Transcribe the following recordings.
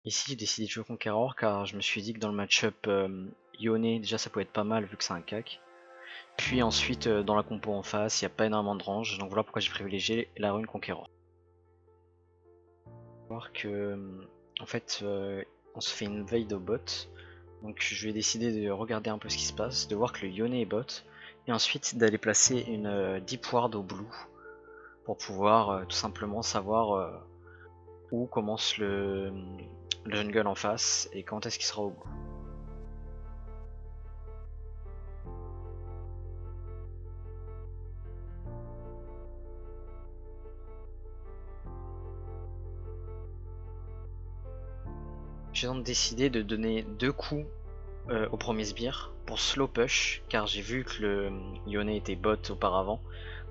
Ici, j'ai décidé de jouer Conqueror car je me suis dit que dans le match-up Yone, déjà ça pouvait être pas mal vu que c'est un cac. Puis ensuite, dans la compo en face, il n'y a pas énormément de range, donc voilà pourquoi j'ai privilégié la rune Conqueror. Voir que, en fait, on se fait une veille de bot, donc je vais décider de regarder un peu ce qui se passe, de voir que le Yone est bot, et ensuite d'aller placer une Deep Ward au blue pour pouvoir tout simplement savoir où commence le jungle en face et quand est-ce qu'il sera au blue. J'ai donc décidé de donner 2 coups au premier sbire pour slow push car j'ai vu que le Yone était bot auparavant,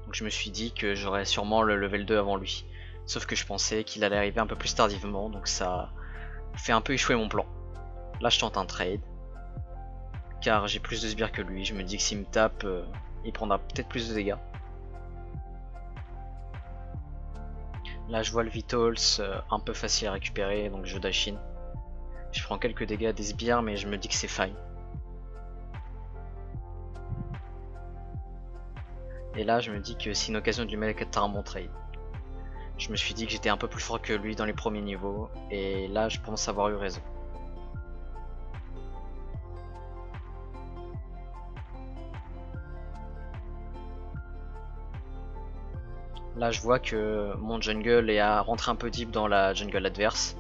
donc je me suis dit que j'aurais sûrement le level 2 avant lui. Sauf que je pensais qu'il allait arriver un peu plus tardivement, donc ça fait un peu échouer mon plan. Là je tente un trade car j'ai plus de sbires que lui, je me dis que s'il me tape il prendra peut-être plus de dégâts. Là je vois le Vitals un peu facile à récupérer, donc je dash in. Je prends quelques dégâts des sbires mais je me dis que c'est fine. Et là je me dis que c'est une occasion de lui mettre un bon trade. Je me suis dit que j'étais un peu plus fort que lui dans les premiers niveaux, et là je pense avoir eu raison. Là je vois que mon jungle est à rentrer un peu deep dans la jungle adverse,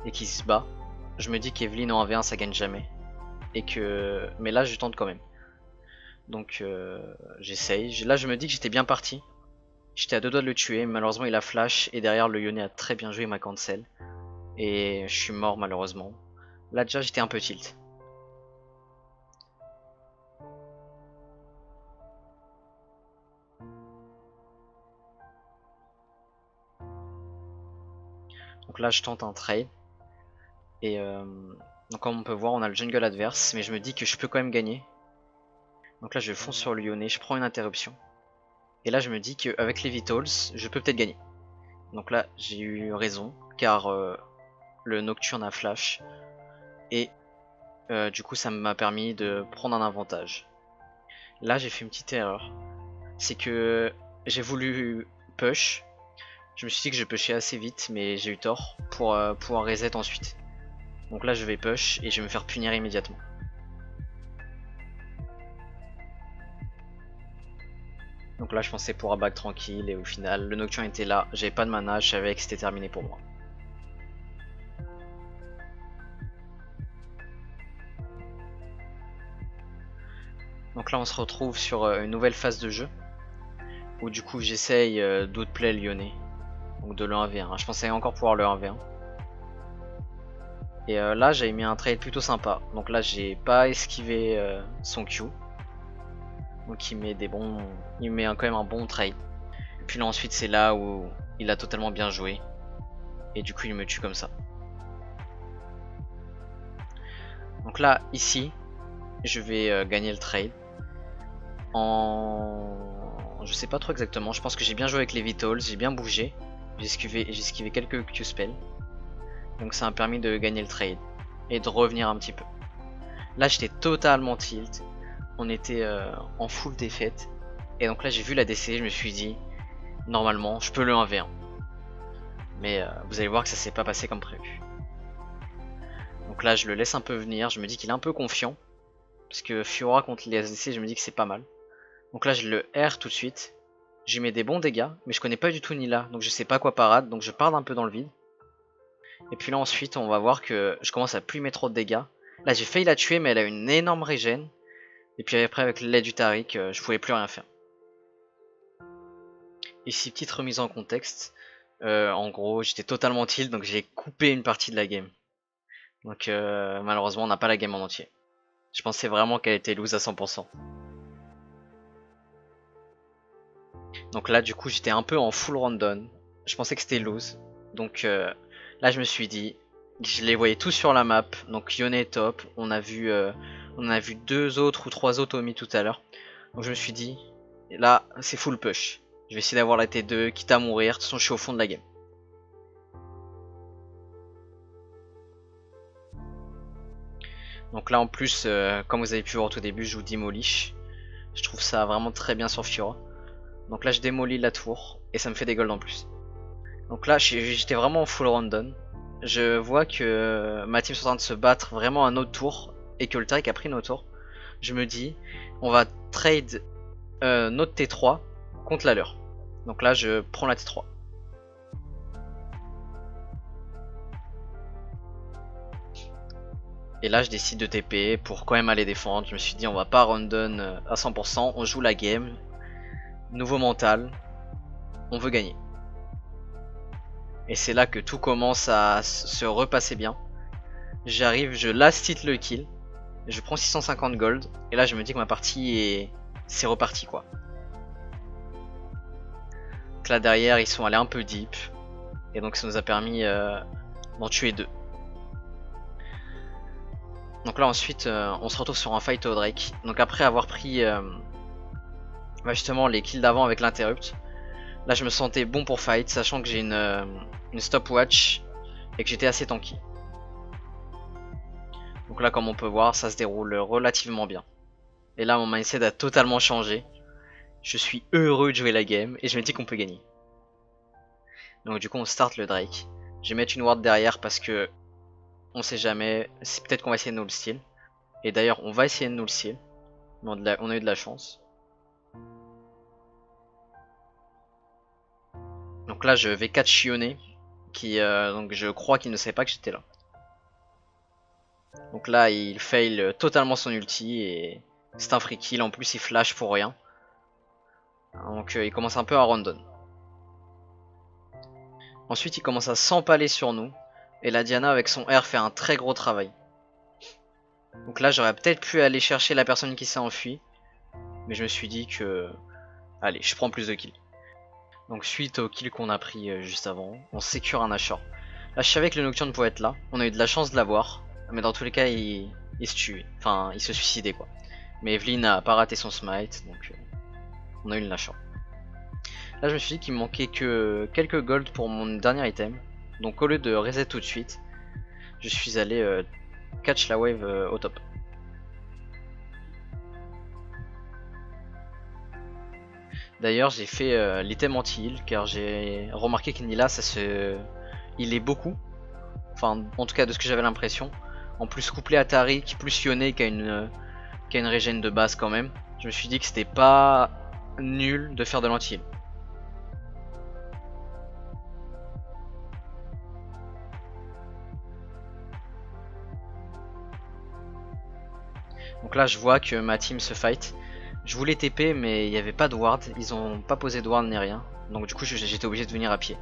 et qu'il se bat. Je me dis qu'Evelyn en 1v1 ça gagne jamais, et que... mais là je tente quand même. Donc j'essaye, là je me dis que j'étais bien parti. J'étais à 2 doigts de le tuer, mais malheureusement il a flash, et derrière le Yone a très bien joué, il m'a cancel. Et je suis mort malheureusement. Là déjà j'étais un peu tilt. Donc là je tente un trade. Et donc comme on peut voir on a le jungle adverse, mais je me dis que je peux quand même gagner. Donc là je fonce sur le Yone, je prends une interruption. Et là je me dis qu'avec les Vitals, je peux peut-être gagner. Donc là j'ai eu raison, car le Nocturne a flash. Et du coup ça m'a permis de prendre un avantage. Là j'ai fait une petite erreur. C'est que j'ai voulu push. Je me suis dit que je pushais assez vite, mais j'ai eu tort pour pouvoir reset ensuite. Donc là je vais push et je vais me faire punir immédiatement. Donc là je pensais pour un back tranquille et au final le Nocturne était là, j'avais pas de mana, je savais que c'était terminé pour moi. Donc là on se retrouve sur une nouvelle phase de jeu où du coup j'essaye d'outplay le Yone, donc de le 1v1. Je pensais encore pouvoir le 1v1. Et là j'avais mis un trade plutôt sympa, donc là j'ai pas esquivé son Q. Donc il met quand même un bon trade. Et puis là ensuite c'est là où il a totalement bien joué. Et du coup il me tue comme ça. Donc là ici je vais gagner le trade. Je sais pas trop exactement, je pense que j'ai bien joué avec les Vitals, j'ai bien bougé. J'ai esquivé quelques Q-spells. Donc ça m'a permis de gagner le trade. Et de revenir un petit peu. Là j'étais totalement tilt. On était en full défaite. Et donc là j'ai vu la DC, je me suis dit normalement je peux le 1v1. Mais vous allez voir que ça s'est pas passé comme prévu. Donc là je le laisse un peu venir, je me dis qu'il est un peu confiant. Parce que Fiora contre les ADC je me dis que c'est pas mal. Donc là je le R tout de suite. J'y mets des bons dégâts, mais je connais pas du tout Nila, donc je sais pas quoi parade, donc je pars un peu dans le vide. Et puis là ensuite on va voir que je commence à plus mettre trop de dégâts. Là j'ai failli la tuer mais elle a une énorme régène. Et puis après avec l'aide du Taric je pouvais plus rien faire. Ici petite remise en contexte. En gros j'étais totalement tilt donc j'ai coupé une partie de la game. Donc malheureusement on n'a pas la game en entier. Je pensais vraiment qu'elle était lose à 100%. Donc là du coup j'étais un peu en full random. Je pensais que c'était lose. Donc là je me suis dit, je les voyais tous sur la map. Donc Yone est top. On a vu 2 autres ou 3 autres Omi tout à l'heure. Donc je me suis dit, là c'est full push. Je vais essayer d'avoir la T2, quitte à mourir. De toute façon je suis au fond de la game. Donc là en plus, comme vous avez pu voir au tout début, je joue Demolish. Je trouve ça vraiment très bien sur Fiora. Donc là je démolis la tour et ça me fait des golds en plus. Donc là j'étais vraiment en full random. Je vois que ma team est en train de se battre vraiment à notre tour et que le Taric a pris nos tours. Je me dis, on va trade notre T3 contre la leur. Donc là je prends la T3. Et là je décide de TP pour quand même aller défendre. Je me suis dit on va pas random à 100%, on joue la game. Nouveau mental, on veut gagner. Et c'est là que tout commence à se repasser bien. J'arrive, je last hit le kill. Je prends 650 gold. Et là je me dis que ma partie est... c'est reparti quoi. Donc là derrière ils sont allés un peu deep. Et donc ça nous a permis d'en tuer 2. Donc là ensuite on se retrouve sur un fight au Drake. Donc après avoir pris justement les kills d'avant avec l'interrupt, là je me sentais bon pour fight, sachant que j'ai une stopwatch et que j'étais assez tanky. Donc là comme on peut voir ça se déroule relativement bien. Et là mon mindset a totalement changé. Je suis heureux de jouer la game et je me dis qu'on peut gagner. Donc du coup on start le Drake. Je vais mettre une ward derrière parce que on sait jamais, c'est peut-être qu'on va essayer de nous le steal. Et d'ailleurs on va essayer de nous le steal. Mais on a eu de la chance. Donc là je vais catch Yone qui donc je crois qu'il ne savait pas que j'étais là. Donc là il fail totalement son ulti et c'est un free kill, en plus il flash pour rien. Donc il commence un peu à random. Ensuite il commence à s'empaler sur nous et la Diana avec son R fait un très gros travail. Donc là j'aurais peut-être pu aller chercher la personne qui s'est enfuie, mais je me suis dit que allez je prends plus de kills. Donc suite au kill qu'on a pris juste avant, on sécure un Nashor. Là je savais que le Nocturne pouvait être là, on a eu de la chance de l'avoir, mais dans tous les cas il se tuait, enfin il se suicidait quoi. Mais Evelyn a pas raté son smite, donc on a eu le Nashor. Là je me suis dit qu'il me manquait que quelques gold pour mon dernier item, donc au lieu de reset tout de suite, je suis allé catch la wave au top. D'ailleurs j'ai fait l'item anti-heal car j'ai remarqué qu'Nila il est beaucoup. Enfin en tout cas de ce que j'avais l'impression. En plus couplé à Taric, plus Yone qui a une régène de base quand même. Je me suis dit que c'était pas nul de faire de l'anti-heal. Donc là je vois que ma team se fight. Je voulais TP mais il n'y avait pas de ward, ils ont pas posé de ward ni rien. Donc du coup j'étais obligé de venir à pied.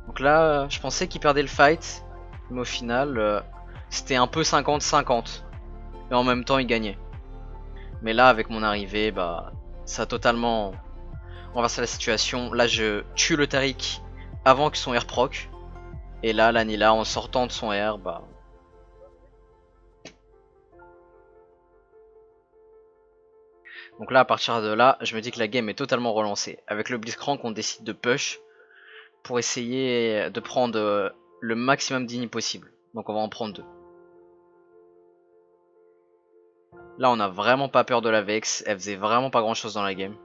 Donc là je pensais qu'ils perdaient le fight, mais au final c'était un peu 50-50. Et en même temps ils gagnaient. Mais là avec mon arrivée, bah ça a totalement renversé la situation. Là je tue le Taric avant que son R proc. Et là la Nila en sortant de son R, bah... Donc là à partir de là, je me dis que la game est totalement relancée. Avec le Blitzcrank on décide de push pour essayer de prendre le maximum d'inni possible. Donc on va en prendre 2. Là on a vraiment pas peur de la Vex, elle faisait vraiment pas grand chose dans la game.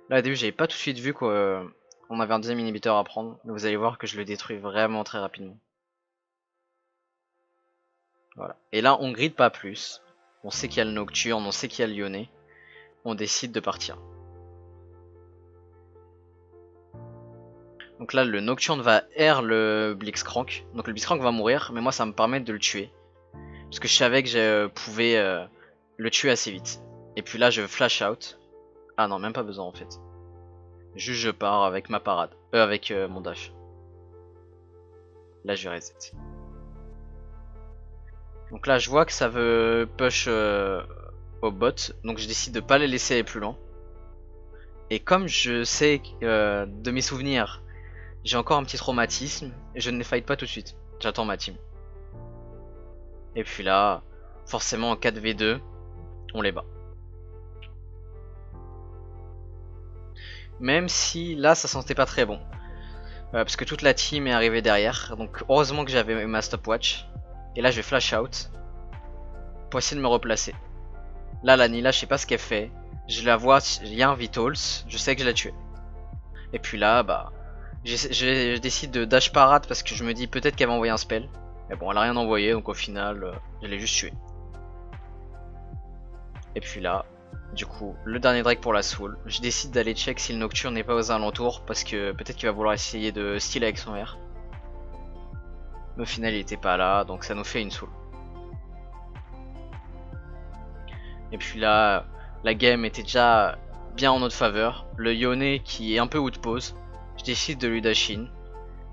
Là au début j'avais pas tout de suite vu qu'on avait un deuxième inhibiteur à prendre, mais vous allez voir que je le détruis vraiment très rapidement. Voilà. Et là on grid pas plus, on sait qu'il y a le Nocturne, on sait qu'il y a le Yone. On décide de partir. Donc là le Nocturne va R le Blitzcrank. Donc le Blitzcrank va mourir, mais moi ça me permet de le tuer. Parce que je savais que je pouvais le tuer assez vite. Et puis là je flash out. Ah non, même pas besoin en fait. Juste je pars avec ma parade. Avec mon dash. Là je vais reset. Donc là je vois que ça veut push au bot. Donc je décide de pas les laisser aller plus loin. Et comme je sais de mes souvenirs, j'ai encore un petit traumatisme, je ne les fight pas tout de suite. J'attends ma team. Et puis là, forcément en 4v2, on les bat. Même si là ça sentait pas très bon. Parce que toute la team est arrivée derrière. Donc heureusement que j'avais ma stopwatch. Et là je vais flash out. pour essayer de me replacer. Là, la Nilah, je sais pas ce qu'elle fait. Je la vois, il y a un Vitals, je sais que je l'ai tué. Et puis là, bah, je décide de dash parade parce que je me dis peut-être qu'elle va envoyer un spell. Mais bon, elle a rien envoyé, donc au final, je l'ai juste tué. Et puis là, du coup, le dernier Drake pour la soul. Je décide d'aller check si le Nocturne n'est pas aux alentours parce que peut-être qu'il va vouloir essayer de steal avec son R. Mais au final, il était pas là, donc ça nous fait une soul. Et puis là, la game était déjà bien en notre faveur. Le Yone qui est un peu out pose. Je décide de lui dash in.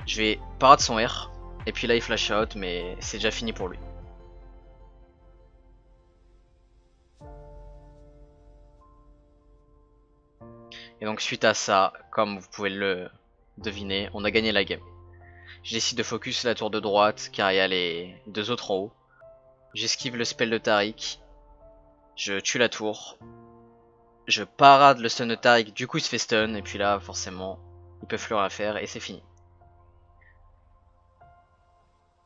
Je vais parade son R. Et puis là il flash out mais c'est déjà fini pour lui. Et donc suite à ça, comme vous pouvez le deviner, on a gagné la game. Je décide de focus la tour de droite car il y a les deux autres en haut. J'esquive le spell de Taric. Je tue la tour. Je parade le stun de Taric, du coup il se fait stun et puis là forcément ils peuvent plus rien faire et c'est fini.